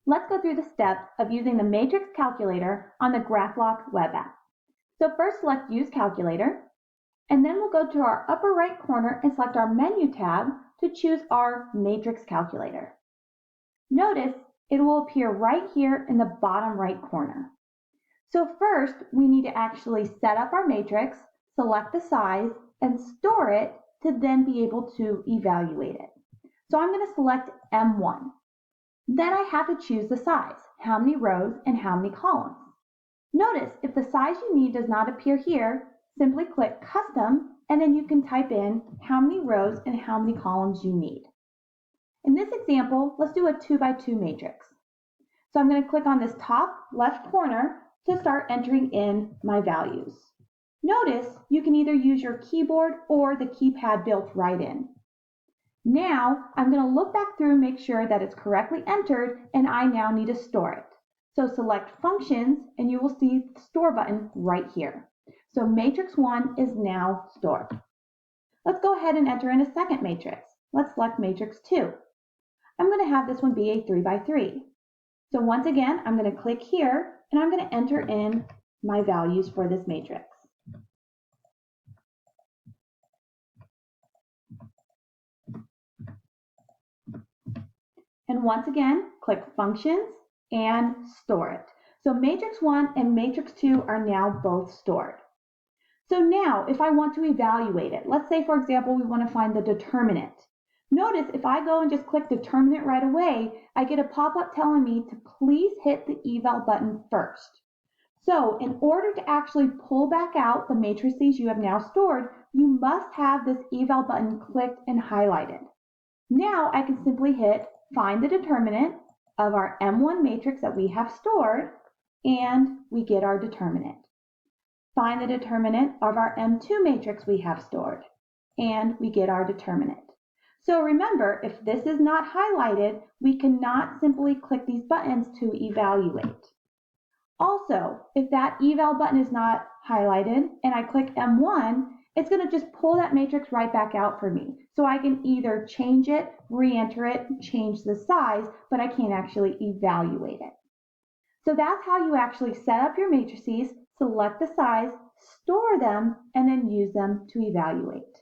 let's go through the steps of using the matrix calculator on the GraphLock web app. So first select Use Calculator, and then we'll go to our upper right corner and select our Menu tab to choose our matrix calculator. Notice it will appear right here in the bottom right corner. So first, we need to actually set up our matrix, select the size, and store it to then be able to evaluate it. So I'm going to select M1. Then I have to choose the size, how many rows and how many columns. Notice if the size you need does not appear here, simply click Custom, and then you can type in how many rows and how many columns you need. In this example, let's do a 2x2 matrix. So I'm going to click on this top left corner to start entering in my values. Notice you can either use your keyboard or the keypad built right in. Now I'm going to look back through and make sure that it's correctly entered, and I now need to store it. So select Functions and you will see the Store button right here. So matrix 1 is now stored. Let's go ahead and enter in a second matrix. Let's select matrix 2. I'm going to have this one be a 3x3. So once again, I'm going to click here and I'm going to enter in my values for this matrix. And once again, click Functions and Store it. So matrix 1 and matrix 2 are now both stored. So now if I want to evaluate it, let's say for example we want to find the determinant. Notice if I go and just click determinant right away, I get a pop-up telling me to please hit the eval button first. So in order to actually pull back out the matrices you have now stored, you must have this eval button clicked and highlighted. Now I can simply hit find the determinant of our M1 matrix that we have stored, and we get our determinant. Find the determinant of our M2 matrix we have stored, and we get our determinant. So remember, if this is not highlighted, we cannot simply click these buttons to evaluate. Also, if that eval button is not highlighted and I click M1, it's going to just pull that matrix right back out for me. So I can either change it, re-enter it, change the size, but I can't actually evaluate it. So that's how you actually set up your matrices, select the size, store them, and then use them to evaluate.